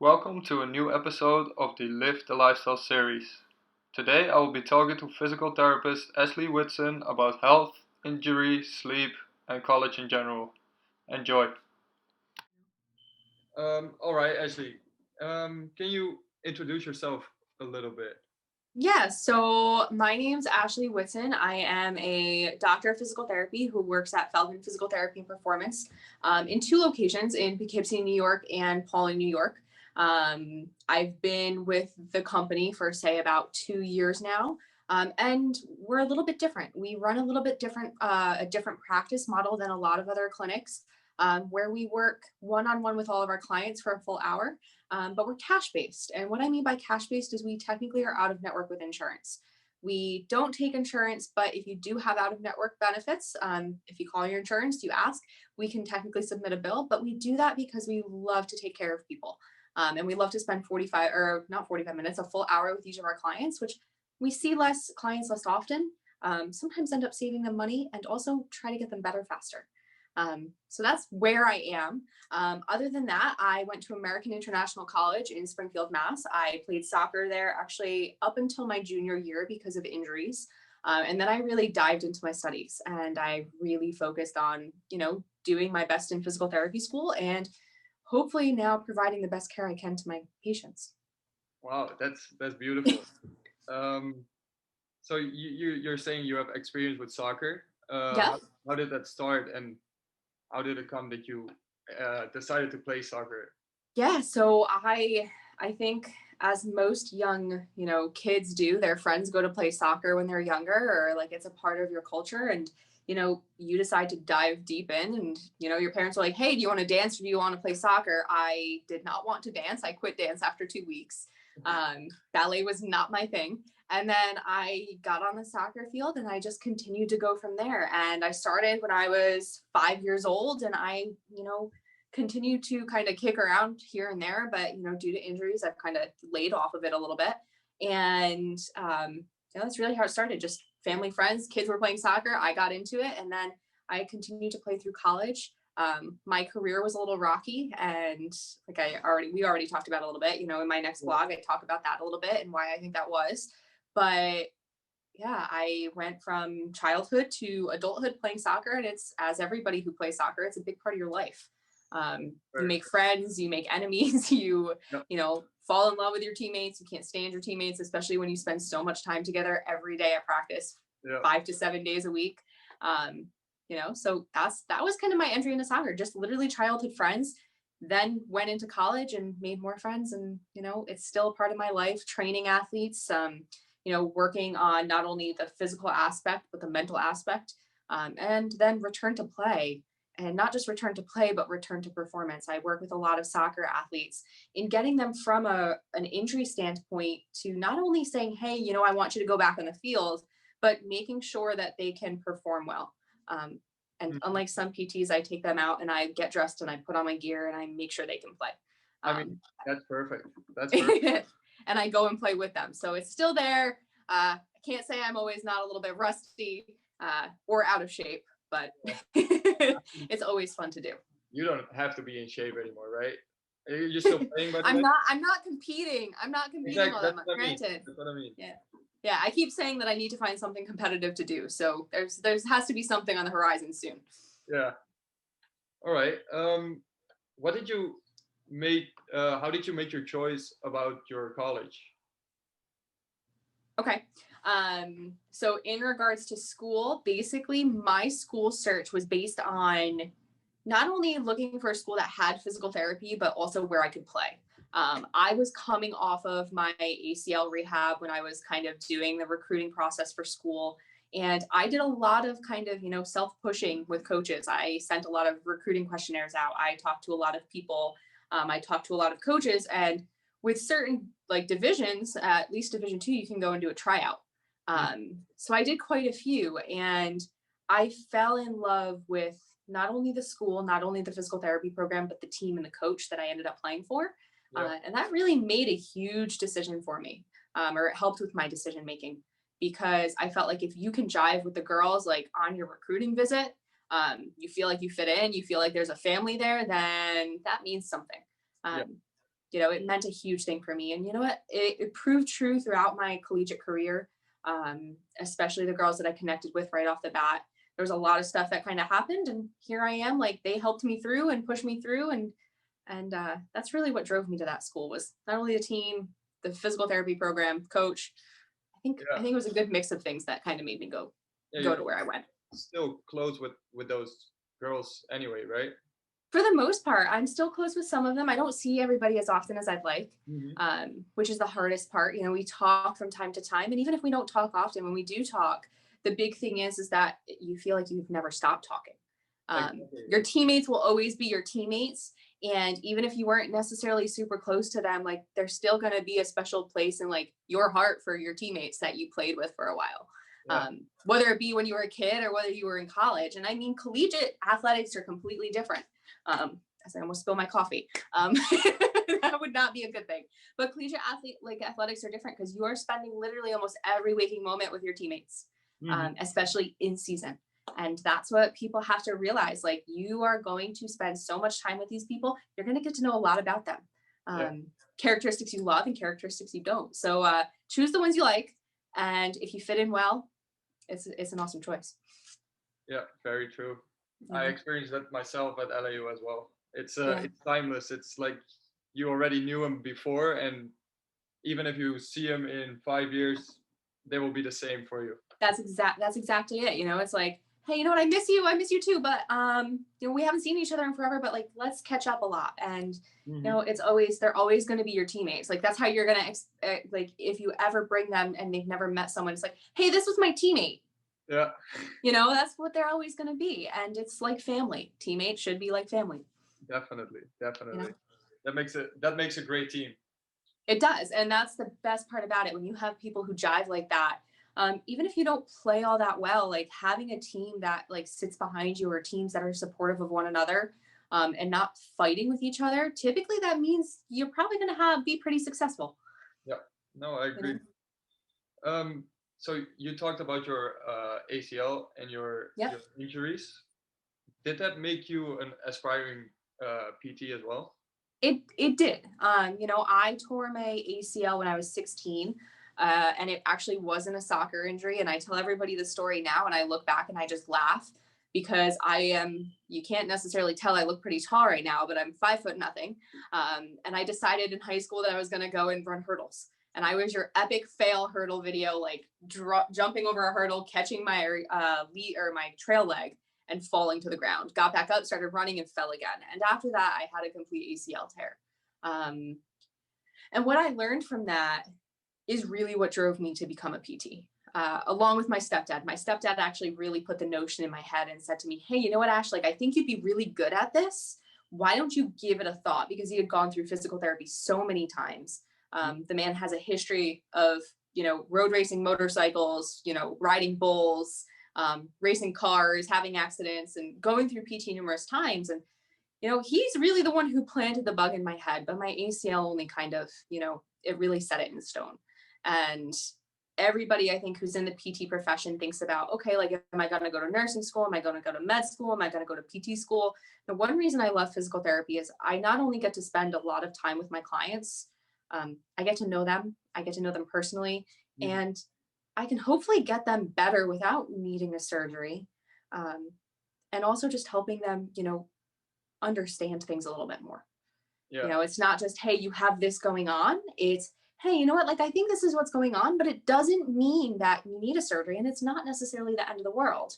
Welcome to a new episode of the Live the Lifestyle series. Today I will be talking to physical therapist Ashley Witson about health, injury, sleep, and college in general. Enjoy. All right, Ashley. Can you introduce yourself a little bit? Yeah, so my name's Ashley Witson. I am a doctor of physical therapy who works at Feldman Physical Therapy and Performance in two locations in Poughkeepsie, New York and Pauling, New York. I've been with the company for, say, about 2 years now. And we're a little bit different. We run a little bit different, a different practice model than a lot of other clinics, where we work one-on-one with all of our clients for a full hour. But we're cash based. And what I mean by cash based is we technically are out of network with insurance. We don't take insurance, but if you do have out of network benefits, if you call your insurance, you ask, we can technically submit a bill. But we do that because we love to take care of people. And we love to spend 45 or not 45 minutes, a full hour with each of our clients, which we see less clients less often, sometimes end up saving them money and also try to get them better faster. So that's where I am. Other than that, I went to American International College in Springfield, Mass. I played soccer there actually up until my junior year because of injuries. And then I really dived into my studies and I really focused on, doing my best in physical therapy school and hopefully now providing the best care I can to my patients. Wow, that's beautiful. Um, so you're saying you have experience with soccer. Yeah. How did that start, and how did it come that you decided to play soccer? Yeah, so I think as most young, kids do, their friends go to play soccer when they're younger or like it's a part of your culture and you decide to dive deep in and your parents are like, "Hey, do you want to dance or do you want to play soccer?" I did not want to dance. I quit dance after 2 weeks. Ballet was not my thing. And then I got on the soccer field and I just continued to go from there. And I started when I was 5 years old and I, continue to kind of kick around here and there, but due to injuries, I've kind of laid off of it a little bit. And that's really how it started. Just family, friends, kids were playing soccer. I got into it, and then I continued to play through college. My career was a little rocky, and like we already talked about a little bit. In my next blog, I talk about that a little bit and why I think that was. But yeah, I went from childhood to adulthood playing soccer, and it's as everybody who plays soccer, it's a big part of your life. You Right. make friends, you make enemies, you Yep. fall in love with your teammates. You can't stand your teammates, especially when you spend so much time together every day at practice, Yeah. 5 to 7 days a week. Um, so that was kind of my entry into soccer, just literally childhood friends. Then went into college and made more friends, and it's still a part of my life. Training athletes, working on not only the physical aspect but the mental aspect, and then return to play, and not just return to play but return to performance. I work with a lot of soccer athletes in getting them from an injury standpoint to not only saying, "Hey, I want you to go back on the field," but making sure that they can perform well. And Mhm. unlike some PTs, I take them out and I get dressed and I put on my gear and I make sure they can play. I mean, um, that's perfect. That's perfect. and I go and play with them. So it's still there. I can't say I'm always not a little bit rusty or out of shape, but it's always fun to do. You don't have to be in shape anymore, right? You're still playing, by the I'm way? not. I'm not competing. I'm not competing Exactly. all that That's much. what I mean. Granted, That's what I mean. yeah, yeah. I keep saying that I need to find something competitive to do. So there's has to be something on the horizon soon. Yeah. All right. What did you make? How did you make your choice about your college? Okay. So in regards to school, basically my school search was based on not only looking for a school that had physical therapy, but also where I could play. I was coming off of my ACL rehab when I was kind of doing the recruiting process for school. And I did a lot of kind of, self pushing with coaches. I sent a lot of recruiting questionnaires out. I talked to a lot of people. I talked to a lot of coaches. And with certain like divisions, at least Division 2, you can go and do a tryout. Mm. So I did quite a few, and I fell in love with not only the school, not only the physical therapy program, but the team and the coach that I ended up playing for. Yeah. And that really made a huge decision for me, or it helped with my decision making, because I felt like if you can jive with the girls like on your recruiting visit, you feel like you fit in, you feel like there's a family there, then that means something. Yeah. Um, it meant a huge thing for me. And you know what? It proved true throughout my collegiate career, especially the girls that I connected with right off the bat. There was a lot of stuff that kind of happened, and here I am. Like they helped me through and pushed me through, and that's really what drove me to that school was not only the team, the physical therapy program, coach. I Yeah. think it was a good mix of things that kind of made me Yeah, go you're to where I went. still close with those girls anyway, right? For the most part, I'm still close with some of them. I don't see everybody as often as I'd like, Hmm. which is the hardest part. We talk from time to time, and even if we don't talk often, when we do talk, the big thing is that you feel like you've never stopped talking. Exactly. Your teammates will always be your teammates, and even if you weren't necessarily super close to them, like there's still going to be a special place in like your heart for your teammates that you played with for a while. Yeah. Whether it be when you were a kid or whether you were in college. And I mean, collegiate athletics are completely different. As I almost spill my coffee. That would not be a good thing. But collegiate athletics are different because you are spending literally almost every waking moment with your teammates, Hmm. especially in season. And that's what people have to realize. Like you are going to spend so much time with these people. You're going to get to know a lot about them. Yeah. Characteristics you love and characteristics you don't. So choose the ones you like. And if you fit in well, it's an awesome choice. Yeah, very true. I Yeah. experienced that myself at LAU as well. Yeah. It's timeless. It's like you already knew him before, and even if you see him in 5 years, they will be the same for you. That's exactly it. It's like, hey, you know what? I miss you too. But we haven't seen each other in forever, but like, let's catch up a lot. And Hmm. they're always going to be your teammates. Like that's how you're going to like, if you ever bring them and they've never met someone, it's like, hey, this was my teammate. Yeah, That's what they're always going to be. And it's like family. Teammates should be like family. definitely, You definitely. know, That makes a great team. it does. And that's the best part about it. When you have people who jive like that, even if you don't play all that well, like having a team that like sits behind you or teams that are supportive of one another, and not fighting with each other, typically that means you're probably going to be pretty successful. Yeah, no, I You know? agree. Um, so you talked about your ACL and Yep. your injuries. Did that make you an aspiring PT as well? It did. I tore my ACL when I was 16, and it actually wasn't a soccer injury. And I tell everybody the story now, and I look back and I just laugh because I am. You can't necessarily tell I look pretty tall right now, but I'm 5 foot nothing. And I decided in high school that I was going to go and run hurdles. And I was your epic fail hurdle video, like jumping over a hurdle, catching my lead or my trail leg, and falling to the ground. Got back up, started running, and fell again. And after that, I had a complete ACL tear. Um, and what I learned from that is really what drove me to become a PT. Along with my stepdad. My stepdad actually really put the notion in my head and said to me, hey, you know what, Ash, like, I think you'd be really good at this. Why don't you give it a thought? Because he had gone through physical therapy so many times. The man has a history of, road racing motorcycles, riding bulls, racing cars, having accidents, and going through PT numerous times. And, he's really the one who planted the bug in my head, but my ACL only kind of, it really set it in stone. And everybody, I think, who's in the PT profession thinks about, okay, like, am I going to go to nursing school? Am I going to go to med school? Am I going to go to PT school? The one reason I love physical therapy is I not only get to spend a lot of time with my clients, I get to know them. I get to know them personally. Mhm. And I can hopefully get them better without needing a surgery. Um, and also just helping them, understand things a little bit more. Yeah, It's not just, hey, you have this going on. It's, hey, you know what? Like, I think this is what's going on, but it doesn't mean that you need a surgery, and it's not necessarily the end of the world.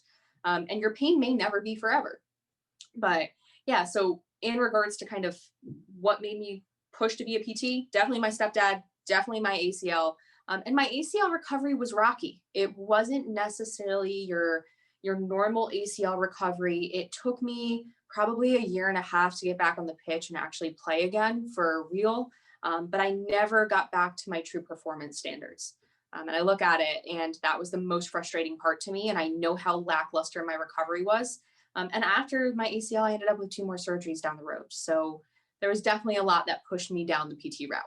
And your pain may never be forever. But yeah, so in regards to kind of what made me push to be a PT, definitely my stepdad, definitely my ACL. And my ACL recovery was rocky. It wasn't necessarily your normal ACL recovery. It took me probably a year and a half to get back on the pitch and actually play again for real. But I never got back to my true performance standards. And I look at it, and that was the most frustrating part to me. And I know how lackluster my recovery was. And after my ACL, I ended up with 2 more surgeries down the road. So there was definitely a lot that pushed me down the PT route.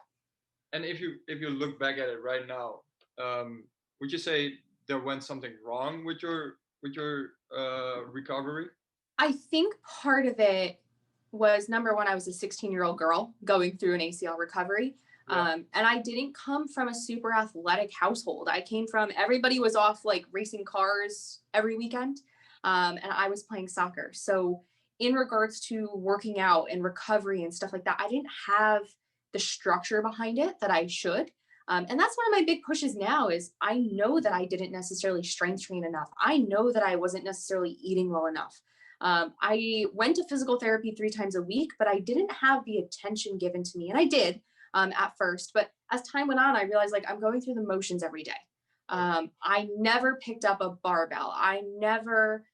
and if you look back at it right now, would you say there went something wrong with your recovery? I think part of it was number one, I was a 16-year-old girl going through an ACL recovery. Yeah. And I didn't come from a super athletic household. I came from everybody was off like racing cars every weekend. And I was playing soccer. So, in regards to working out and recovery and stuff like that, I didn't have the structure behind it that I should. And that's one of my big pushes now is I know that I didn't necessarily strength train enough. I know that I wasn't necessarily eating well enough. I went to physical therapy 3 times a week, but I didn't have the attention given to me. And I did at first, but as time went on, I realized like I'm going through the motions every day. I never picked up a barbell. I never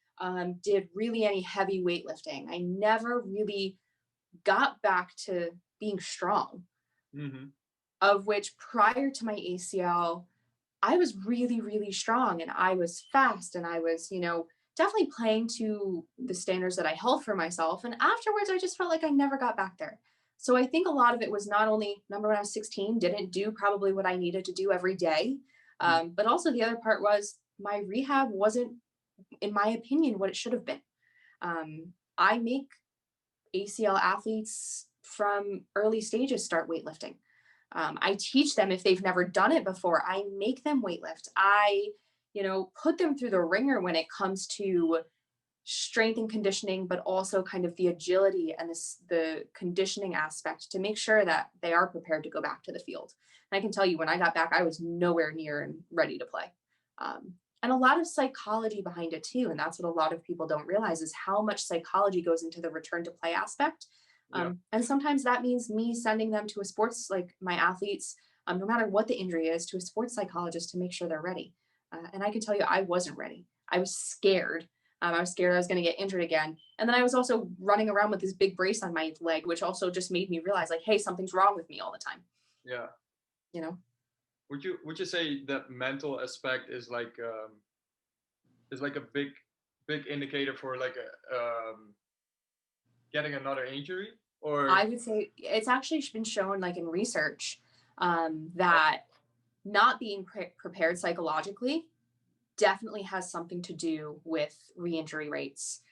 did really any heavy weightlifting. I never really got back to being strong, Mm-hmm. of which prior to my ACL, I was really, really strong and I was fast and I was, definitely playing to the standards that I held for myself. And afterwards, I just felt like I never got back there. So I think a lot of it was not only number one, I was 16, didn't do probably what I needed to do every day. But also the other part was my rehab wasn't, in my opinion, what it should have been. I make ACL athletes from early stages start weightlifting. I teach them if they've never done it before. I make them weightlift. I, put them through the ringer when it comes to strength and conditioning, but also kind of the agility and the conditioning aspect to make sure that they are prepared to go back to the field. And I can tell you, when I got back, I was nowhere near and ready to play. And a lot of psychology behind it too. And that's what a lot of people don't realize is how much psychology goes into the return to play aspect. Yeah. And sometimes that means me sending them to a sports, like my athletes, no matter what the injury is, to a sports psychologist to make sure they're ready. And I can tell you, I wasn't ready. I was scared. I was scared I was going to get injured again. And then I was also running around with this big brace on my leg, which also just made me realize like, hey, something's wrong with me all the time. Yeah. You know? Would you say that mental aspect is like a big indicator for like a getting another injury? Or I would say it's actually been shown like in research that not being prepared psychologically definitely has something to do with re-injury rates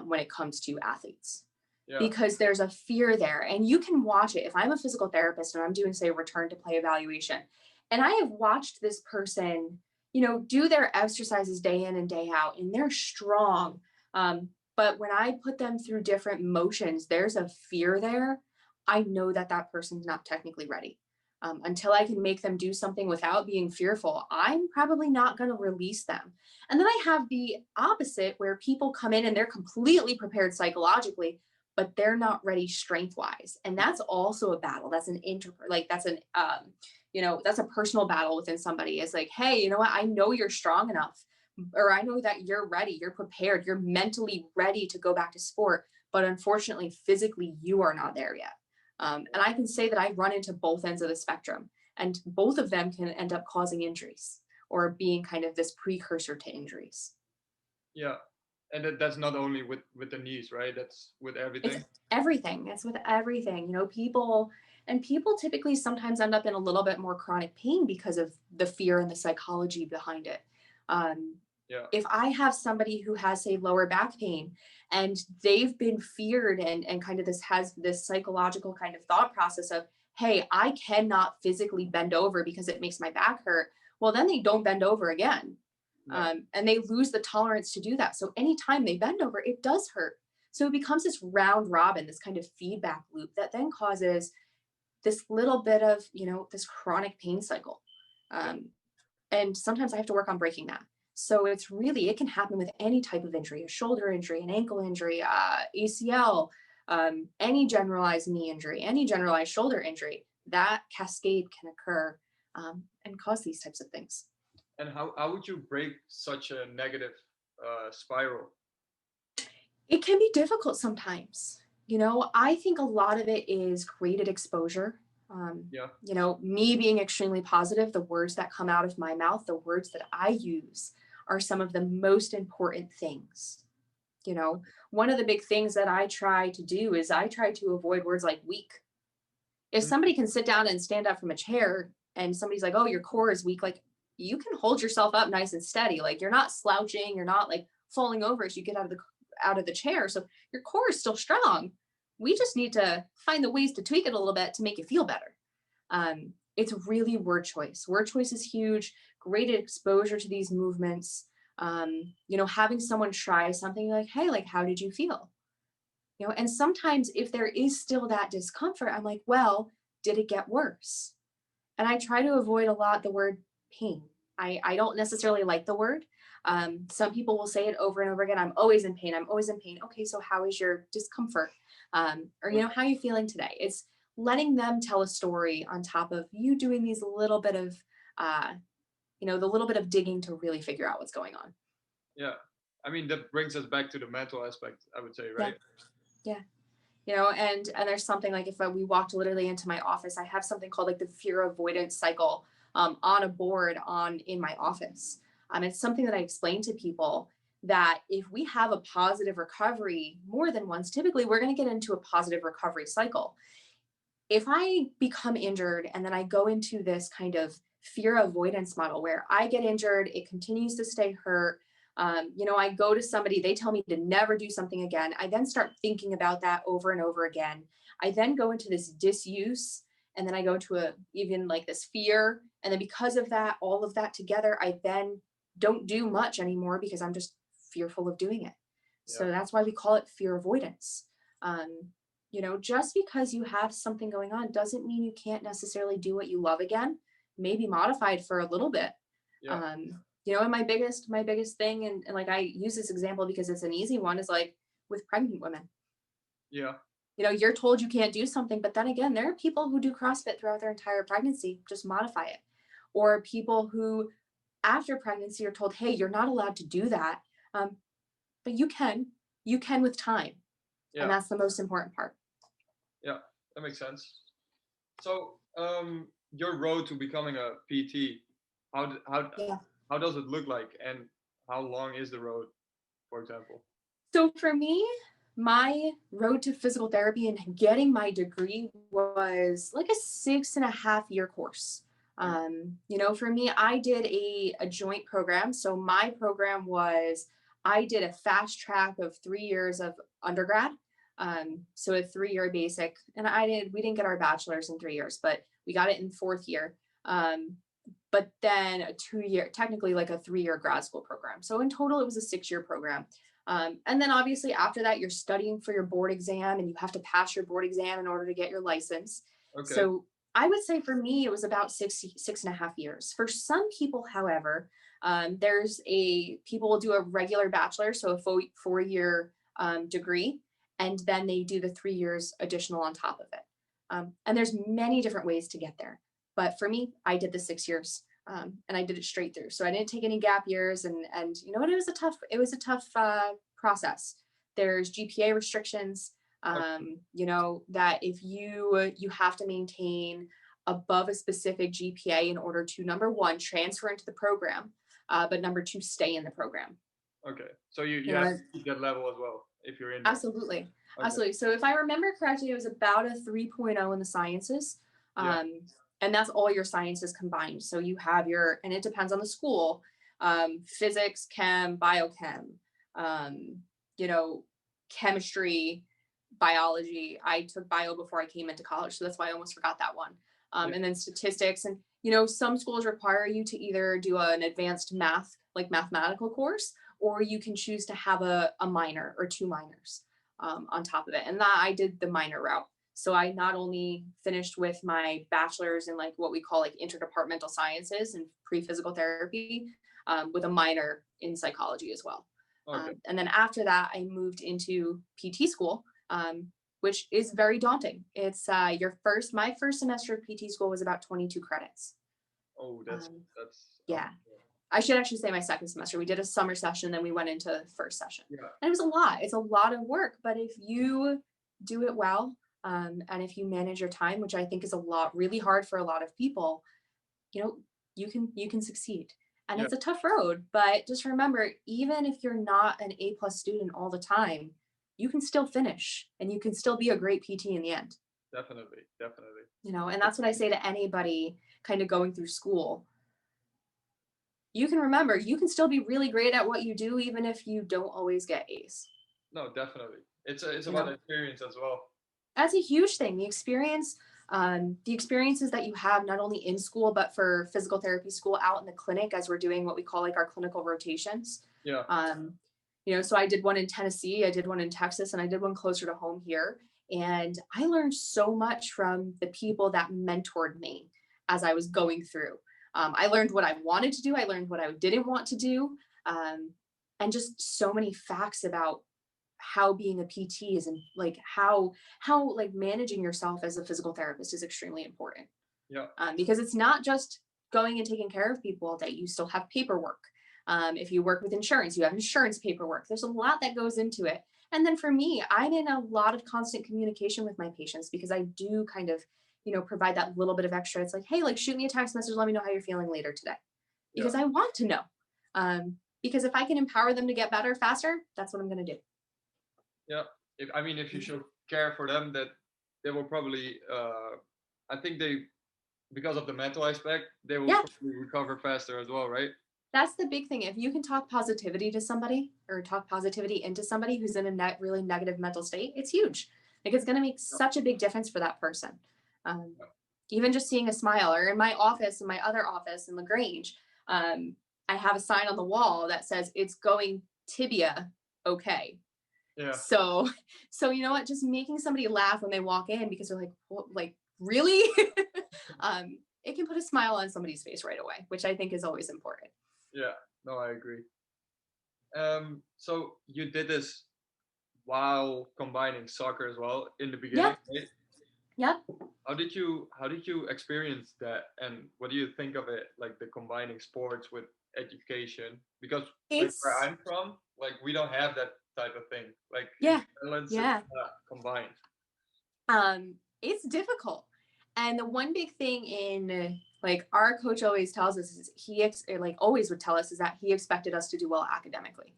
when it comes to athletes. yeah. Because there's a fear there and you can watch it. If I'm a physical therapist and I'm doing, say, a return to play evaluation, and I have watched this person, do their exercises day in and day out, and they're strong. But when I put them through different motions, there's a fear there. I know that that person's not technically ready. Until I can make them do something without being fearful, I'm probably not going to release them. And then I have the opposite where people come in and they're completely prepared psychologically, but they're not ready strength wise. And that's also a battle. That's that's a personal battle within somebody. It's like, hey, you know what? I know you're strong enough, or I know that you're ready, you're prepared, you're mentally ready to go back to sport. But unfortunately, physically, you are not there yet. And I can say that I run into both ends of the spectrum, and both of them can end up causing injuries or being kind of this precursor to injuries. Yeah. And that's not only with the knees, right? That's with everything. It's everything. It's with everything. People typically sometimes end up in a little bit more chronic pain because of the fear and the psychology behind it. Yeah. If I have somebody who has, say, lower back pain and they've been feared and kind of has this psychological kind of thought process of, hey, I cannot physically bend over because it makes my back hurt. Well, then they don't bend over again. No. And they lose the tolerance to do that. So anytime they bend over, it does hurt. So it becomes this round robin, this kind of feedback loop that then causes this little bit of, this chronic pain cycle. And sometimes I have to work on breaking that. So it can happen with any type of injury, a shoulder injury, an ankle injury, ACL, any generalized knee injury, any generalized shoulder injury. That cascade can occur and cause these types of things. And how would you break such a negative spiral? It can be difficult sometimes. I think a lot of it is graded exposure. Me being extremely positive, the words that come out of my mouth, the words that I use are some of the most important things. One of the big things that I try to do is I try to avoid words like weak. If somebody can sit down and stand up from a chair and somebody's like, oh, your core is weak, like you can hold yourself up nice and steady. Like you're not slouching, you're not like falling over as you get out of the chair. So your core is still strong. We just need to find the ways to tweak it a little bit to make you feel better. It's really word choice. Word choice is huge. Great exposure to these movements. Having someone try something like, hey, like, how did you feel? And sometimes if there is still that discomfort, I'm like, well, did it get worse? And I try to avoid a lot the word pain. I don't necessarily like the word. Some people will say it over and over again. I'm always in pain. I'm always in pain. Okay, so how is your discomfort? Or how are you feeling today? It's letting them tell a story on top of you doing these little bit of, the little bit of digging to really figure out what's going on. Yeah. I mean, that brings us back to the mental aspect, I would say, Yeah. right? Yeah. And there's something like if we walked literally into my office, I have something called like the fear avoidance cycle on a board in my office. It's something that I explain to people that if we have a positive recovery more than once, typically we're going to get into a positive recovery cycle. If I become injured and then I go into this kind of fear avoidance model where I get injured, it continues to stay hurt. I go to somebody, they tell me to never do something again. I then start thinking about that over and over again. I then go into this disuse, and then I go to even like this fear. And then because of that, all of that together, I then don't do much anymore because I'm just fearful of doing it. So Yeah. that's why we call it fear avoidance. Just because you have something going on doesn't mean you can't necessarily do what you love again, maybe modified for a little bit. Yeah. And my biggest thing, and like I use this example because it's an easy one, is like with pregnant women. Yeah. You're told you can't do something, but then again, there are people who do CrossFit throughout their entire pregnancy, just modify it. Or people who, after pregnancy, are told, hey, you're not allowed to do that. But you can with time. Yeah. And that's the most important part. Yeah. That makes sense. So, your road to becoming a PT, Yeah. how does it look like, and how long is the road, for example? So for me, my road to physical therapy and getting my degree was like a 6.5 year course. For me, I did a joint program. So my program was, I did a fast track of 3 years of undergrad. So a 3 year basic, and we didn't get our bachelor's in 3 years, but we got it in fourth year. But then a 2 year, technically like a 3 year grad school program. So in total, it was a 6 year program. And then obviously after that, you're studying for your board exam and you have to pass your board exam in order to get your license. Okay. So I would say for me, it was about 6.5 years. For some people, however, people will do a regular bachelor, so a 4 year degree, and then they do the 3 years additional on top of it. And there's many different ways to get there. But for me, I did the 6 years. And I did it straight through. So I didn't take any gap years, and it was a tough process. There's GPA restrictions. That if you have to maintain above a specific GPA in order to, number one, transfer into the program, but number two, stay in the program. Okay. So you have to keep that level as well if you're in there. Absolutely. Okay. Absolutely. So if I remember correctly, it was about a 3.0 in the sciences. Yeah. And that's all your sciences combined. So you have and it depends on the school, physics, chem, biochem, chemistry, biology. I took bio before I came into college, so that's why I almost forgot that one. And then statistics. And, some schools require you to either do an advanced math, like mathematical course, or you can choose to have a minor or two minors on top of it. And that I did the minor route. So I not only finished with my bachelor's in like what we call like interdepartmental sciences and pre-physical therapy, with a minor in psychology as well. Okay. And then after that, I moved into PT school, which is very daunting. It's my first semester of PT school was about 22 credits. Oh, that's yeah. I should actually say my second semester. We did a summer session, then we went into first session. Yeah. And it was a lot. It's a lot of work, but if you do it well, and if you manage your time, which I think is really hard for a lot of people, you can succeed. And It's a tough road, but just remember, even if you're not an A+ student all the time, you can still finish and you can still be a great PT in the end. Definitely. And that's what I say to anybody kind of going through school. You can remember, you can still be really great at what you do, even if you don't always get A's. No, definitely. It's about experience as well. That's a huge thing. The experiences that you have not only in school, but for physical therapy school out in the clinic as we're doing what we call like our clinical rotations. Yeah, Um, so I did one in Tennessee, I did one in Texas, and I did one closer to home here. And I learned so much from the people that mentored me as I was going through. I learned what I wanted to do, I learned what I didn't want to do, um, and just so many facts about how being a PT is, and like how like managing yourself as a physical therapist is extremely important, yeah, because it's not just going and taking care of people all day. You still have paperwork. If you work with insurance, you have insurance paperwork. There's a lot that goes into it. And then for me, I'm in a lot of constant communication with my patients because I do kind of, provide that little bit of extra. It's like, hey, like shoot me a text message. Let me know how you're feeling later today, yeah, because I want to know. Because if I can empower them to get better faster, that's what I'm going to do. yeah. If you show care for them, that they will probably, I think they, because of the mental aspect, they will Yeah, probably recover faster as well, right? that's the big thing. If you can talk positivity to somebody or talk positivity into somebody who's in a really negative mental state, it's huge. Like it's going to make Yeah, such a big difference for that person. Um, yeah, Even just seeing a smile, or in my office, in my other office in LaGrange, I have a sign on the wall that says it's going tibia okay. yeah, So, so you know what? Just making somebody laugh when they walk in because they're like, what, like really? It can put a smile on somebody's face right away, which I think is always important. yeah. No, I agree. So you did this while combining soccer as well in the beginning, Yep. right? Yep. How did you experience that, and what do you think of it, like the combining sports with education? Because like where It's I'm from, like we don't have that type of thing. Like in the yeah, Netherlands, it's yeah. not combined. It's difficult. And the one big thing in like our coach always tells us is or like always would tell us is that he expected us to do well academically.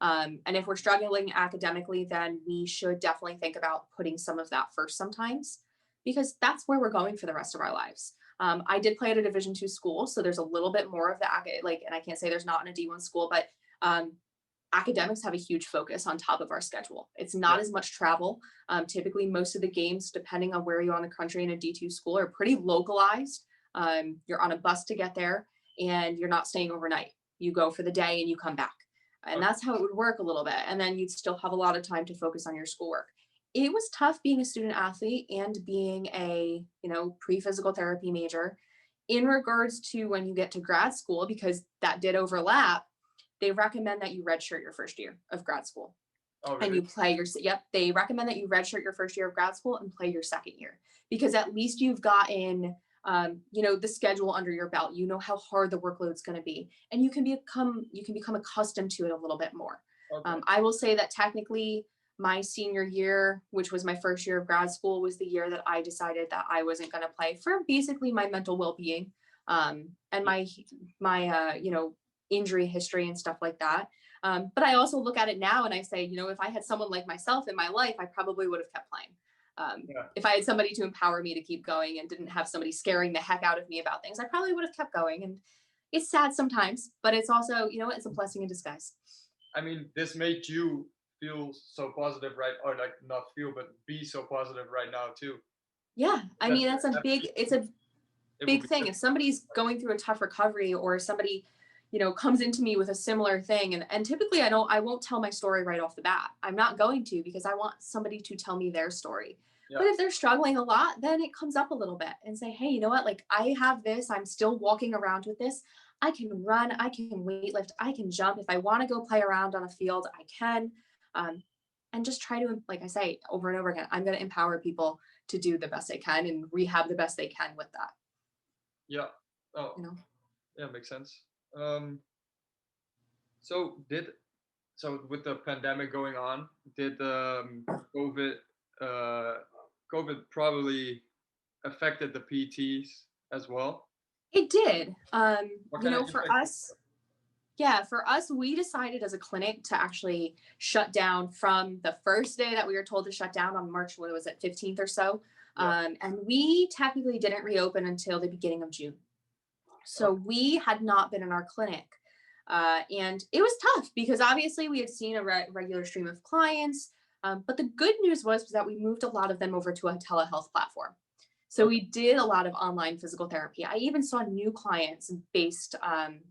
And if we're struggling academically, then we should definitely think about putting some of that first sometimes, because that's where we're going for the rest of our lives. I did play at a Division II school, so there's a little bit more of the like, and I can't say there's not in a D1 school, but um, academics have a huge focus on top of our schedule. It's Yeah. not as much travel. Typically, most of the games, depending on where you are in the country in a D2 school, are pretty localized. You're on a bus to get there, and you're not staying overnight. You go for the day and you come back. And Okay. that's how it would work a little bit. And then you'd still have a lot of time to focus on your schoolwork. It was tough being a student athlete and being a, pre-physical therapy major in regards to when you get to grad school, because that did overlap. They recommend that you redshirt your first year of grad school Oh, and really? you play they recommend that you redshirt your first year of grad school and play your second year, because at least you've gotten the schedule under your belt. You know how hard the workload's going to be, and you can become accustomed to it a little bit more. Okay. I will say that technically my senior year, which was my first year of grad school, was the year that I decided that I wasn't going to play for basically my mental well-being, and Yeah. my injury history and stuff like that. But I also look at it now and I say, if I had someone like myself in my life, I probably would have kept playing. Yeah. If I had somebody to empower me to keep going and didn't have somebody scaring the heck out of me about things, I probably would have kept going. And it's sad sometimes, but it's also, it's a blessing in disguise. This made you feel so positive, right? Or like not feel, but be so positive right now too. Yeah. I That mean, it's a it will big be thing. different. If somebody's going through a tough recovery, or somebody, comes into me with a similar thing, and typically I won't tell my story right off the bat. I'm not going to, because I want somebody to tell me their story. Yeah. But if they're struggling a lot, then it comes up a little bit and say, hey, you know what? Like I have this, I'm still walking around with this. I can run, I can weightlift, I can jump. If I want to go play around on a field, I can. Um, and just try to, like I say over and over again, I'm going to empower people to do the best they can and rehab the best they can with that. Yeah. Oh, You know. yeah, makes sense. Um, so did so with the pandemic going on, did COVID uh, COVID probably affected the PTs as well? It did. What kind of For impact? us, yeah, for us, we decided as a clinic to actually shut down from the first day that we were told to shut down on March, what was it, 15th or so. Yeah. And we technically didn't reopen until the beginning of June. So Okay. we had not been in our clinic. And it was tough because obviously we had seen a regular stream of clients. But the good news was that we moved a lot of them over to a telehealth platform. So Okay. we did a lot of online physical therapy. I even saw new clients based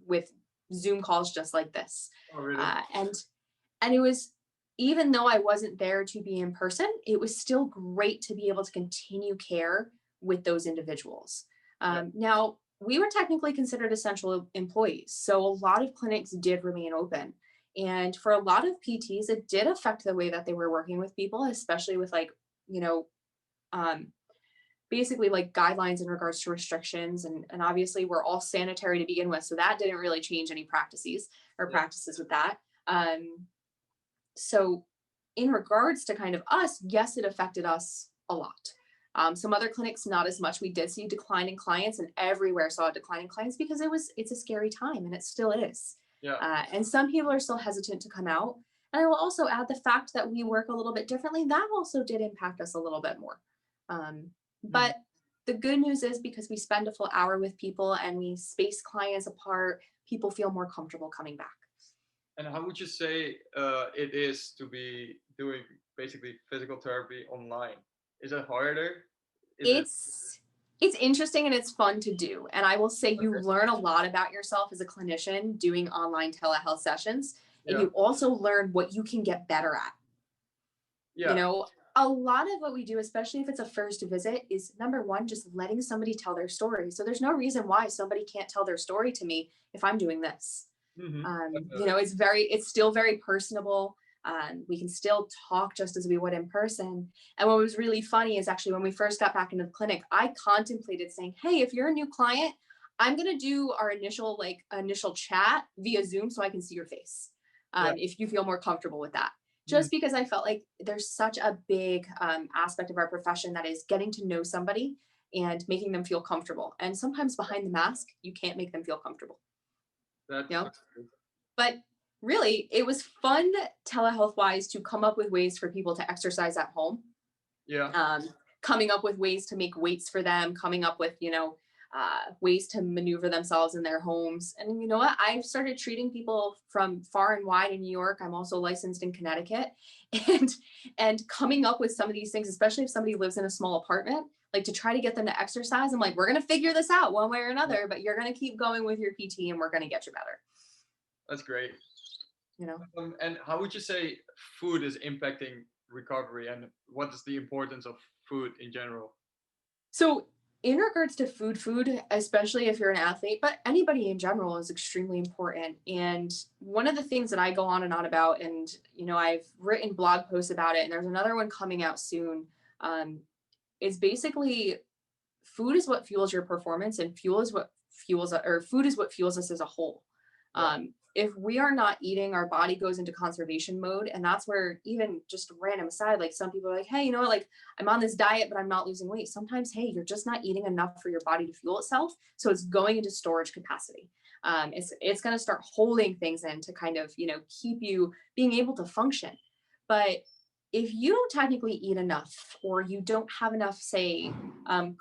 with Zoom calls just like this. Oh, really? And it was, even though I wasn't there to be in person, it was still great to be able to continue care with those individuals. Yeah. Now, we were technically considered essential employees, so a lot of clinics did remain open. And for a lot of PTs, it did affect the way that they were working with people, especially with like, you know, um, basically like guidelines in regards to restrictions. And obviously, we're all sanitary to begin with. So that didn't really change any Yeah. practices with that. So in regards to kind of us, yes, it affected us a lot. Some other clinics, not as much. We did see decline in clients, and everywhere saw a decline in clients because it's a scary time, and it still is. Yeah. And some people are still hesitant to come out. And I will also add the fact that we work a little bit differently. That also did impact us a little bit more. Mhm. But the good news is because we spend a full hour with people and we space clients apart, people feel more comfortable coming back. And how would you say it is to be doing basically physical therapy online? Is it harder? Is it it's it's interesting and it's fun to do. And I will say you okay? learn a lot about yourself as a clinician doing online telehealth sessions. And Yeah. you also learn what you can get better at. You Yeah. know, a lot of what we do, especially if it's a first visit, is number one, just letting somebody tell their story. So there's no reason why somebody can't tell their story to me if I'm doing this. Mm-hmm. It's still very personable. We can still talk just as we would in person. And what was really funny is actually when we first got back into the clinic, I contemplated saying, hey, if you're a new client, I'm going to do our initial chat via Zoom so I can see your face. Yeah. If you feel more comfortable with that. Mm. Just because I felt like there's such a big aspect of our profession that is getting to know somebody and making them feel comfortable. And sometimes behind the mask, you can't make them feel comfortable. That's You know? But really, it was fun telehealth wise to come up with ways for people to exercise at home, yeah. coming up with ways to make weights for them, coming up with, ways to maneuver themselves in their homes. And you know what? I've started treating people from far and wide in New York. I'm also licensed in Connecticut. And coming up with some of these things, especially if somebody lives in a small apartment, like to try to get them to exercise. I'm like, we're going to figure this out one way or Yeah. another, but you're going to keep going with your PT and we're going to get you better. That's great. You know? And how would you say food is impacting recovery, and what is the importance of food in general? So, in regards to food, especially if you're an athlete, but anybody in general is extremely important. And one of the things that I go on and on about, and I've written blog posts about it, and there's another one coming out soon, um, is basically food is what fuels your performance, and food is what fuels us as a whole. Yeah. If we are not eating, our body goes into conservation mode. And that's where, even just random aside, like some people are like, hey, you know what, like I'm on this diet, but I'm not losing weight. Sometimes, hey, you're just not eating enough for your body to fuel itself. So it's going into storage capacity. It's going to start holding things in to kind of, keep you being able to function. But if you don't technically eat enough, or you don't have enough, say,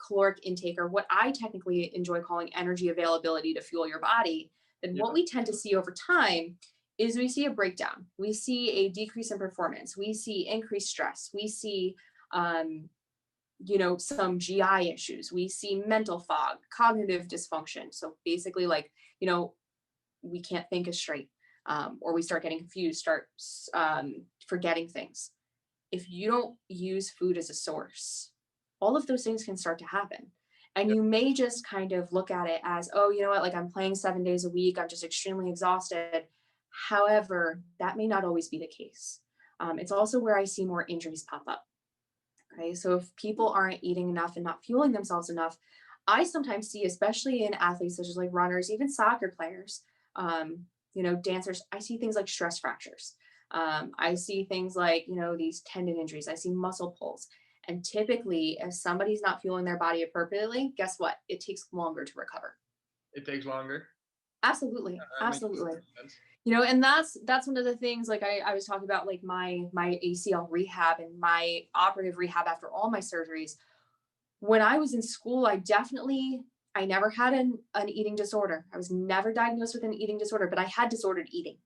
caloric intake, or what I technically enjoy calling energy availability to fuel your body, then what Yeah. we tend to see over time is we see a breakdown. We see a decrease in performance. We see increased stress. We see, some GI issues. We see mental fog, cognitive dysfunction. So basically, like, we can't think as straight, or we start getting confused, start forgetting things. If you don't use food as a source, all of those things can start to happen. And Yeah. you may just kind of look at it as, oh, you know what, like I'm playing 7 days a week, I'm just extremely exhausted. However, that may not always be the case. It's also where I see more injuries pop up. Okay. So if people aren't eating enough and not fueling themselves enough, I sometimes see, especially in athletes such as like runners, even soccer players, dancers, I see things like stress fractures. I see things like, these tendon injuries. I see muscle pulls. And typically, if somebody's not fueling their body appropriately, guess what? It takes longer to recover. It takes longer. Absolutely. That makes Absolutely. sense. And that's one of the things, like I was talking about, like my ACL rehab and my operative rehab after all my surgeries. When I was in school, I never had an eating disorder. I was never diagnosed with an eating disorder, but I had disordered eating.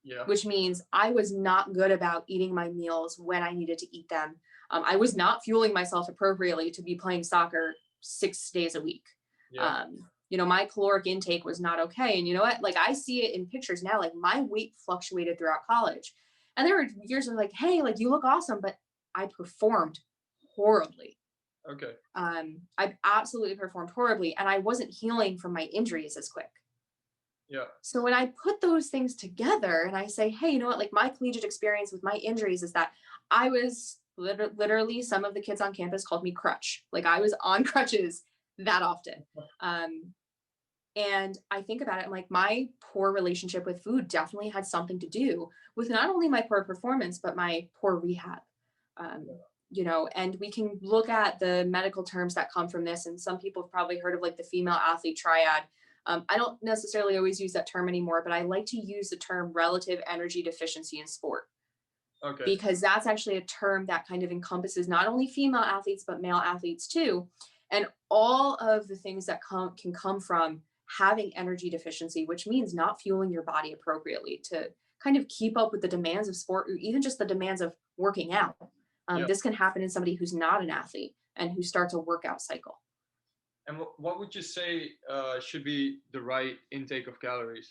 Yeah. which means I was not good about eating my meals when I needed to eat them. I was not fueling myself appropriately to be playing soccer 6 days a week. Yeah. My caloric intake was not okay. And you know what? Like I see it in pictures now, like my weight fluctuated throughout college. And there were years of like, hey, like you look awesome, but I performed horribly. Okay. I absolutely performed horribly and I wasn't healing from my injuries as quick. Yeah. So when I put those things together and I say, hey, you know what, like my collegiate experience with my injuries is that I was literally, some of the kids on campus called me crutch. Like I was on crutches that often. And I think about it, I'm like, my poor relationship with food definitely had something to do with not only my poor performance, but my poor rehab. Um, and we can look at the medical terms that come from this. And some people have probably heard of like the female athlete triad. I don't necessarily always use that term anymore, but I like to use the term relative energy deficiency in sport. Okay. Because that's actually a term that kind of encompasses not only female athletes, but male athletes too. And all of the things that can come from having energy deficiency, which means not fueling your body appropriately to kind of keep up with the demands of sport or even just the demands of working out. Yeah. This can happen in somebody who's not an athlete and who starts a workout cycle. And what would you say should be the right intake of calories?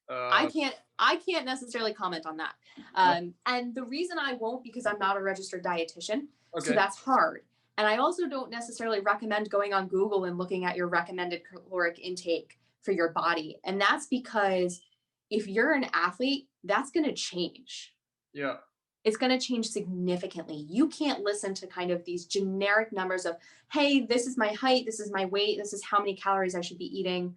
I can't necessarily comment on that. And the reason I won't, because I'm not a registered dietitian, so Okay. that's hard. And I also don't necessarily recommend going on Google and looking at your recommended caloric intake for your body. And that's because if you're an athlete, that's going to change. Yeah. It's going to change significantly. You can't listen to kind of these generic numbers of, hey, this is my height, this is my weight, this is how many calories I should be eating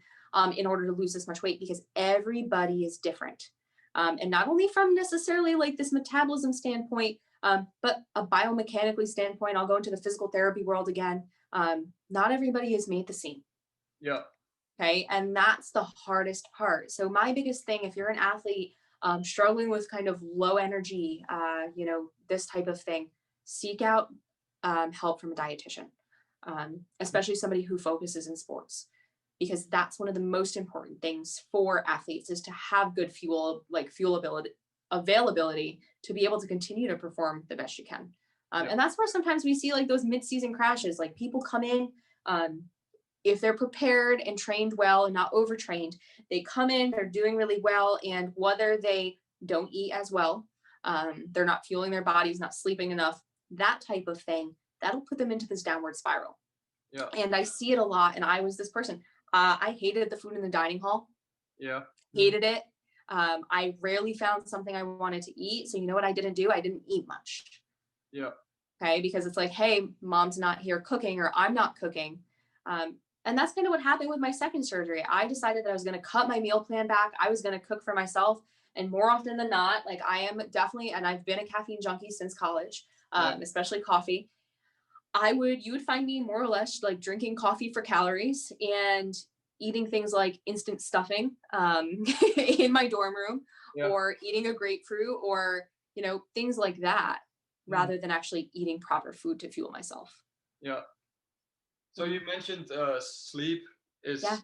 in order to lose this much weight, because everybody is different. And not only from necessarily like this metabolism standpoint, but a biomechanically standpoint. I'll go into the physical therapy world again. Not everybody is made the same. Yeah. Okay. And that's the hardest part. So my biggest thing, if you're an athlete struggling with kind of low energy, this type of thing, seek out help from a dietitian, especially somebody who focuses in sports, because that's one of the most important things for athletes is to have good availability to be able to continue to perform the best you can. And that's where sometimes we see like those mid-season crashes, like people come in, if they're prepared and trained well and not overtrained, they come in, they're doing really well. And whether they don't eat as well, they're not fueling their bodies, not sleeping enough, that type of thing, that'll put them into this downward spiral. Yeah. And I see it a lot. And I was this person. I hated the food in the dining hall. Yeah. Hated it. I rarely found something I wanted to eat. So you know what I didn't do? I didn't eat much. Yeah. Okay. Because it's like, hey, mom's not here cooking or I'm not cooking. And that's kind of what happened with my second surgery. I decided that I was going to cut my meal plan back. I was going to cook for myself. And more often than not, like I am definitely, and I've been a caffeine junkie since college, especially coffee. You would find me more or less like drinking coffee for calories and eating things like instant stuffing in my dorm room, or eating a grapefruit, or, things like that, rather than actually eating proper food to fuel myself. Yeah. So you mentioned sleep is an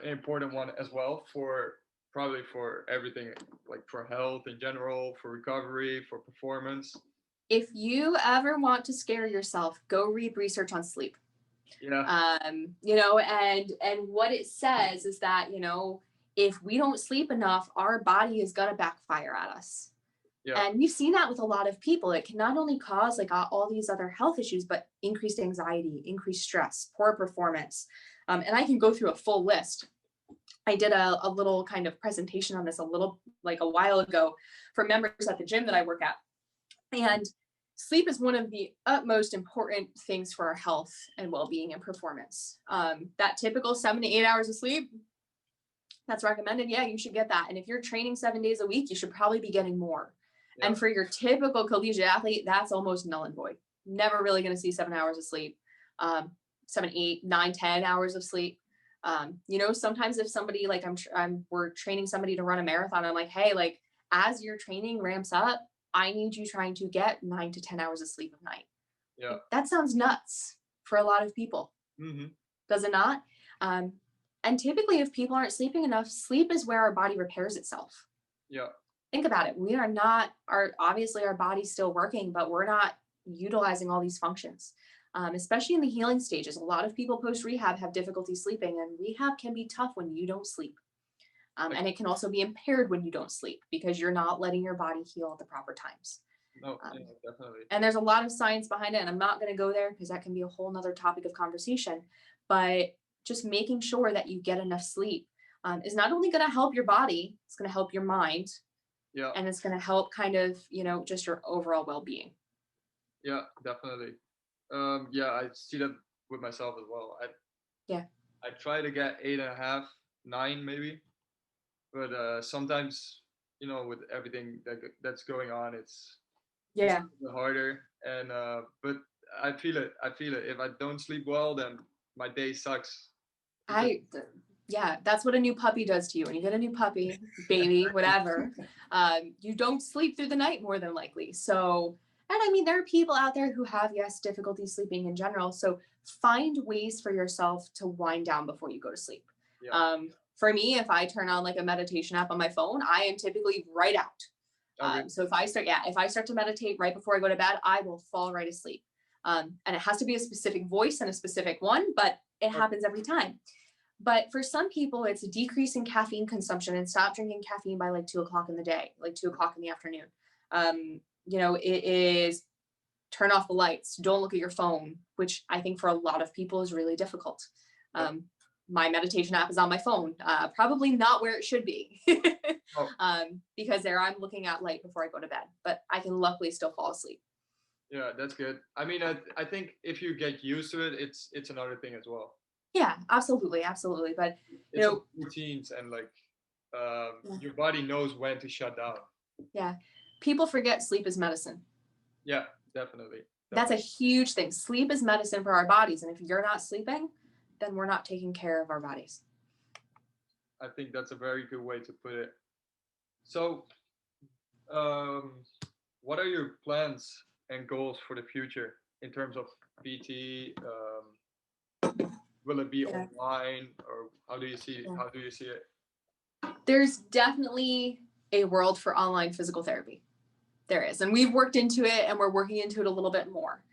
important one as well, probably for everything, like for health in general, for recovery, for performance. If you ever want to scare yourself, go read research on sleep. Yeah. And what it says is that, if we don't sleep enough, our body is going to backfire at us. Yeah. And we've seen that with a lot of people. It can not only cause like all these other health issues, but increased anxiety, increased stress, poor performance. And I can go through a full list. I did a little kind of presentation on this a while ago for members at the gym that I work at. And sleep is one of the utmost important things for our health and well-being and performance. That typical 7 to 8 hours of sleep, that's recommended. Yeah, you should get that. And if you're training 7 days a week, you should probably be getting more. Yeah. And for your typical collegiate athlete, that's almost null and void. Never really going to see 7 hours of sleep, 7, 8, 9, 10 hours of sleep. Sometimes if somebody like we're training somebody to run a marathon, I'm like, hey, like as your training ramps up, I need you trying to get 9 to 10 hours of sleep a night. Yeah. That sounds nuts for a lot of people. Mm-hmm. Does it not? And typically if people aren't sleeping enough, sleep is where our body repairs itself. Yeah. think about it. We are not obviously our body's still working, but we're not utilizing all these functions. Especially in the healing stages. A lot of people post rehab have difficulty sleeping, and rehab can be tough when you don't sleep. Like, And it can also be impaired when you don't sleep because you're not letting your body heal at the proper times. no, yeah, definitely. And there's a lot of science behind it, and I'm not going to go there because that can be a whole nother topic of conversation. But just making sure that you get enough sleep is not only going to help your body, it's going to help your mind, Yeah, and it's going to help kind of, just your overall well-being. yeah, definitely. Yeah, I see that with myself as well. Yeah. I try to get 8.5, 9 maybe, but sometimes with everything that's going on, it's a Yeah. little bit harder. And but I feel it. I feel it. If I don't sleep well, then my day sucks. Because Yeah, that's what a new puppy does to you. When you get a new puppy, baby, whatever, you don't sleep through the night more than likely. So, and I mean, there are people out there who have, yes, difficulty sleeping in general. So find ways for yourself to wind down before you go to sleep. yeah, For me, if I turn on like a meditation app on my phone, I am typically right out. okay, So if I start to meditate right before I go to bed, I will fall right asleep. And it has to be a specific voice and a specific one, but it happens every time. But for some people, it's a decrease in caffeine consumption and stop drinking caffeine by like 2 o'clock in the day, like 2 o'clock in the afternoon. It is turn off the lights, don't look at your phone, which I think for a lot of people is really difficult. yeah. My meditation app is on my phone, probably not where it should be, Oh, because there I'm looking at light before I go to bed, but I can luckily still fall asleep. yeah, that's good. I mean, I think if you get used to it, it's another thing as well. Yeah, absolutely, absolutely. But It's a routines and like yeah, your body knows when to shut down. yeah, people forget sleep is medicine. Yeah, definitely, That's a definitely. huge thing. Sleep is medicine for our bodies. And if you're not sleeping, then we're not taking care of our bodies. I think that's a very good way to put it. So, um, what are your plans and goals for the future in terms of PT? Will it be Yeah. online, or how do you see Yeah. it? There's definitely a world for online physical therapy. There is. And we've worked into it and we're working into it a little bit more.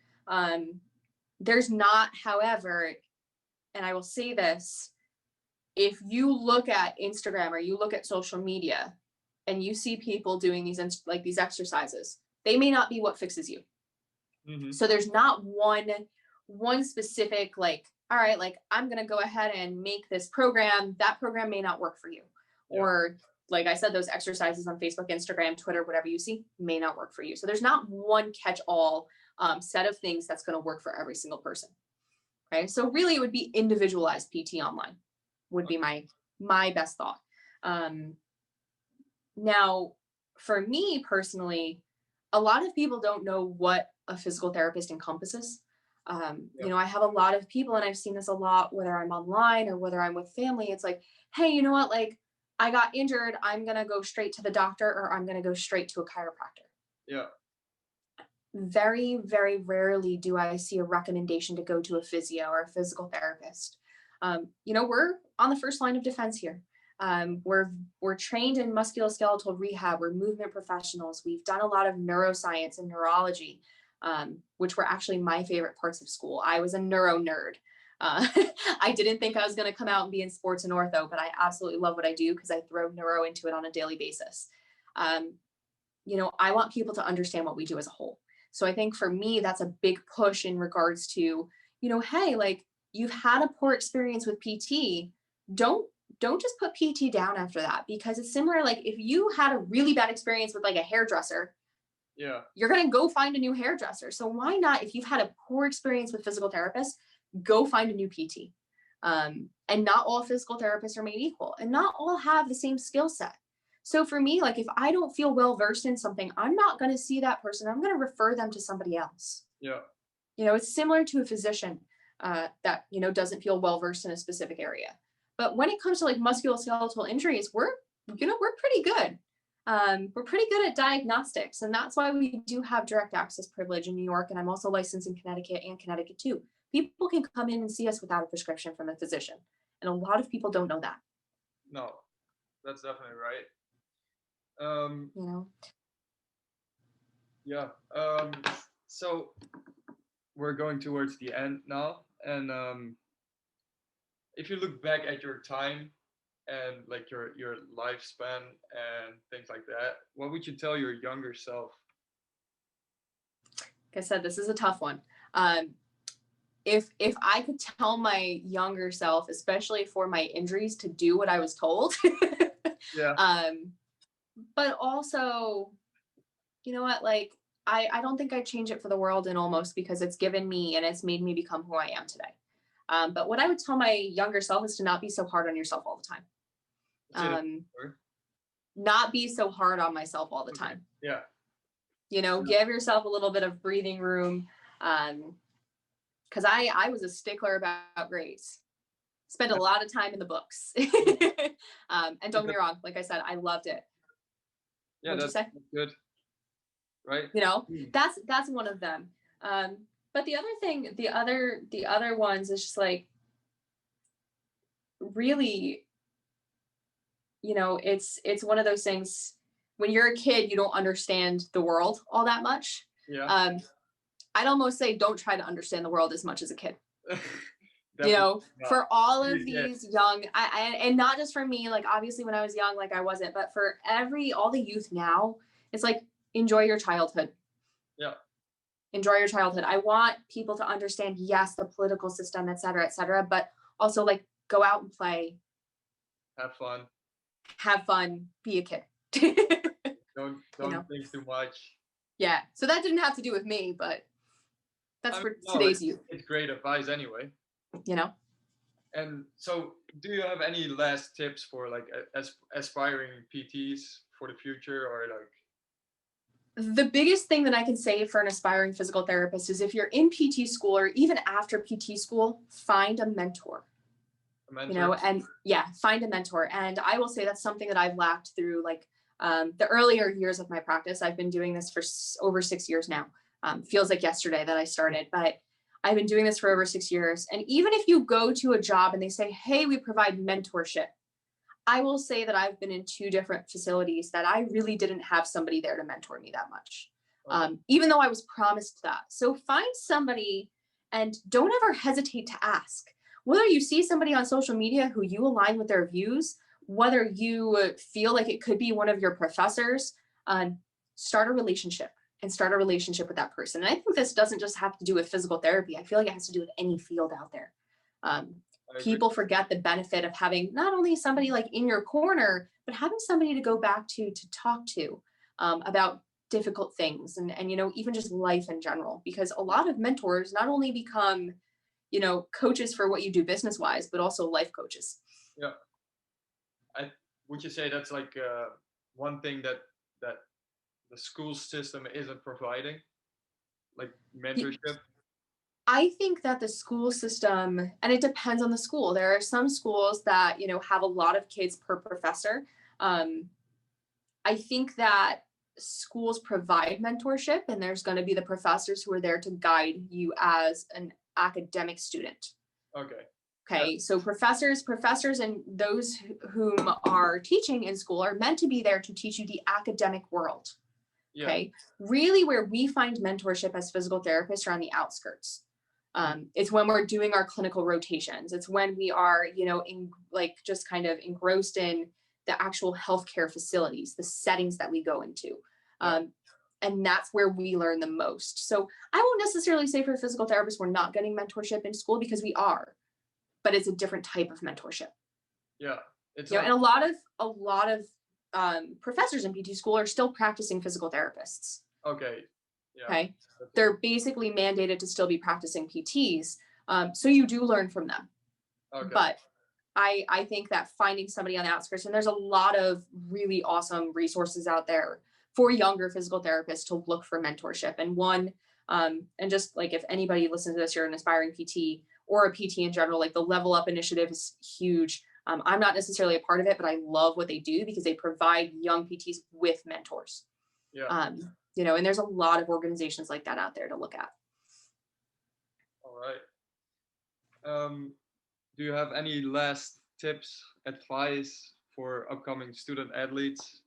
There's not, however, and I will say this, if you look at Instagram or you look at social media and you see people doing these exercises, they may not be what fixes you. Mm-hmm. So there's not one specific like, all right, like I'm going to go ahead and make this program. That program may not work for you. Yeah. Or like I said, those exercises on Facebook, Instagram, Twitter, whatever you see may not work for you. So there's not one catch-all set of things that's going to work for every single person. Okay. So really it would be individualized PT online would be my best thought. Now, for me personally, a lot of people don't know what a physical therapist encompasses. Yeah. I have a lot of people, and I've seen this a lot, whether I'm online or whether I'm with family. It's like, hey, you know what? Like, I got injured. I'm going to go straight to the doctor, or I'm going to go straight to a chiropractor. Yeah. Very, very rarely do I see a recommendation to go to a physio or a physical therapist. We're on the first line of defense here. We're trained in musculoskeletal rehab. We're movement professionals. We've done a lot of neuroscience and neurology, which were actually my favorite parts of school. I was a neuro nerd. I didn't think I was going to come out and be in sports and ortho, but I absolutely love what I do because I throw neuro into it on a daily basis. I want people to understand what we do as a whole. So I think for me, that's a big push in regards to, hey, like you've had a poor experience with PT. Don't just put PT down after that, because it's similar. Like if you had a really bad experience with like a hairdresser, Yeah. you're going to go find a new hairdresser. So why not, if you've had a poor experience with physical therapists, go find a new PT. And not all physical therapists are made equal, and not all have the same skill set. So for me, like if I don't feel well versed in something, I'm not going to see that person. I'm going to refer them to somebody else. Yeah. It's similar to a physician that doesn't feel well versed in a specific area. But when it comes to like musculoskeletal injuries, we're pretty good. We're pretty good at diagnostics, and that's why we do have direct access privilege in New York. And I'm also licensed in Connecticut and Connecticut too. People can come in and see us without a prescription from a physician, and a lot of people don't know that. No, that's definitely right. Um, you know. yeah. So we're going towards the end now, and if you look back at your time and like your lifespan and things like that, what would you tell your younger self? Like I said, this is a tough one. Um, if I could tell my younger self, especially for my injuries, to do what I was told, Yeah. um, but also, you know what, like I don't think I'd change it for the world in almost because it's given me and it's made me become who I am today. But what I would tell my younger self is to not be so hard on yourself all the time. Say that. Not be so hard on myself all the Okay. time. Yeah. Give yourself a little bit of breathing room. Because I was a stickler about grades. Spent a lot of time in the books. And don't get me wrong, like I said, I loved it. Yeah, What'd you say? good. Right? That's one of them. But the other thing, the other ones is just like really, it's one of those things. When you're a kid, you don't understand the world all that much. Yeah. I'd almost say don't try to understand the world as much as a kid. For all of these young, and not just for me, like obviously when I was young, like I wasn't, but for all the youth now, it's like enjoy your childhood. Yeah. Enjoy your childhood. I want people to understand, yes, the political system, et cetera, but also like go out and play. Have fun, be a kid. Don't think too much. Yeah. So that didn't have to do with me, but that's for today's youth. It's great advice anyway. You know? And so do you have any last tips for like aspiring PTs for the future, or like the biggest thing that I can say for an aspiring physical therapist is if you're in PT school or even after PT school, find a mentor. Find a mentor. And I will say that's something that I've lacked through like the earlier years of my practice. I've been doing this for over 6 years now. Feels like yesterday that I started, but I've been doing this for over 6 years. And even if you go to a job and they say, hey, we provide mentorship, I will say that I've been in 2 different facilities that I really didn't have somebody there to mentor me that much, even though I was promised that. So find somebody and don't ever hesitate to ask. Whether you see somebody on social media who you align with their views, whether you feel like it could be one of your professors, start a relationship with that person. And I think this doesn't just have to do with physical therapy. I feel like it has to do with any field out there. People forget the benefit of having not only somebody like in your corner, but having somebody to go back to talk to about difficult things and even just life in general, because a lot of mentors not only become coaches for what you do business wise, but also life coaches. Yeah. Would you say that's like one thing that the school system isn't providing, like mentorship? I think that the school system, and it depends on the school. There are some schools that, have a lot of kids per professor. I think that schools provide mentorship, and there's going to be the professors who are there to guide you as an academic student. Okay. So professors and those whom are teaching in school are meant to be there to teach you the academic world. Yeah. Okay. Really, where we find mentorship as physical therapists are on the outskirts. It's when we're doing our clinical rotations. It's when we are, just kind of engrossed in the actual healthcare facilities, the settings that we go into. And that's where we learn the most. So I won't necessarily say for physical therapists, we're not getting mentorship in school, because we are, but it's a different type of mentorship. Yeah. And a lot of professors in PT school are still practicing physical therapists. Okay. Yeah. Okay. They're basically mandated to still be practicing PTs. So you do learn from them. Okay. But I think that finding somebody on the outskirts, and there's a lot of really awesome resources out there for younger physical therapists to look for mentorship. And just like if anybody listens to this, you're an aspiring PT or a PT in general, like the Level Up initiative is huge. I'm not necessarily a part of it, but I love what they do because they provide young PTs with mentors. Yeah. And there's a lot of organizations like that out there to look at. All right. Do you have any last tips, advice for upcoming student athletes?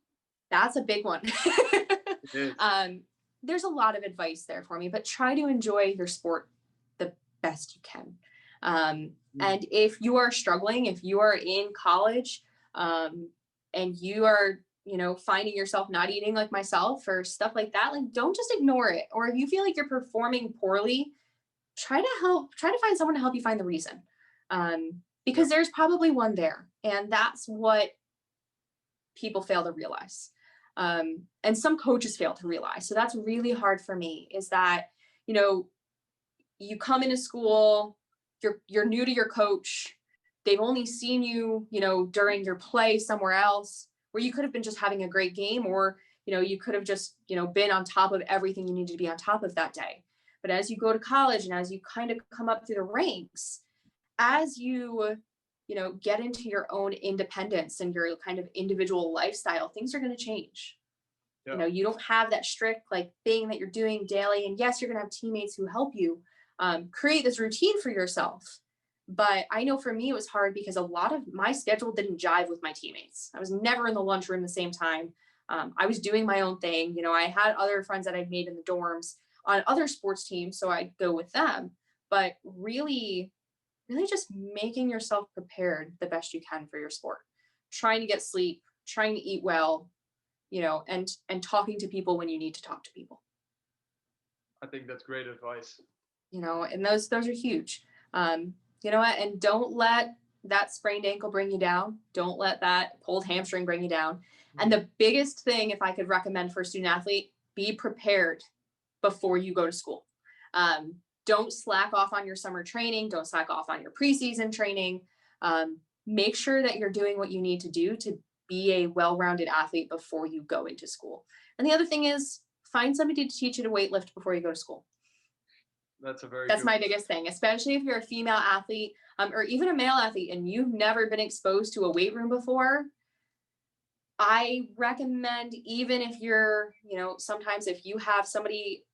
That's a big one. It is. There's a lot of advice there for me, but try to enjoy your sport the best you can. And if you are struggling, if you are in college, and you are, finding yourself not eating like myself or stuff like that, like don't just ignore it. Or if you feel like you're performing poorly, try to find someone to help you find the reason. Because there's probably one there. And that's what people fail to realize. And some coaches fail to realize. So that's really hard for me is that, you know, you come into school, you're new to your coach. They've only seen you, during your play somewhere else where you could have been just having a great game, or, you could have just, been on top of everything you needed to be on top of that day. But as you go to college and as you kind of come up through the ranks, as you get into your own independence and your kind of individual lifestyle, things are going to change. Yeah. You don't have that strict like thing that you're doing daily. And yes, you're going to have teammates who help you create this routine for yourself. But I know for me, it was hard because a lot of my schedule didn't jive with my teammates. I was never in the lunchroom the same time. I was doing my own thing. I had other friends that I'd made in the dorms on other sports teams, so I'd go with them. But really just making yourself prepared the best you can for your sport, trying to get sleep, trying to eat well, and talking to people when you need to talk to people. I think that's great advice. And those are huge. You know what? And don't let that sprained ankle bring you down. Don't let that pulled hamstring bring you down. And the biggest thing, if I could recommend for a student athlete, be prepared before you go to school. Don't slack off on your summer training. Don't slack off on your preseason training. Make sure that you're doing what you need to do to be a well-rounded athlete before you go into school. And the other thing is find somebody to teach you to weightlift before you go to school. That's my biggest thing, especially if you're a female athlete, or even a male athlete and you've never been exposed to a weight room before. I recommend, even if you're, sometimes if you have somebody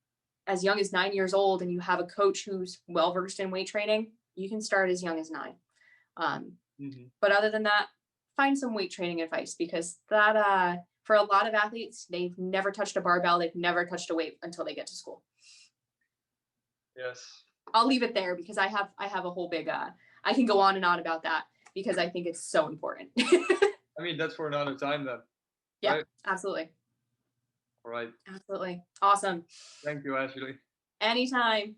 as young as 9 years old and you have a coach who's well versed in weight training, you can start as young as 9. But other than that, find some weight training advice, because that for a lot of athletes, they've never touched a barbell, they've never touched a weight until they get to school. Yes. I'll leave it there because I have a whole big I can go on and on about that because I think it's so important. I mean, that's for another time then. Yeah, right? Absolutely. All right. Absolutely. Awesome. Thank you, Ashley. Anytime.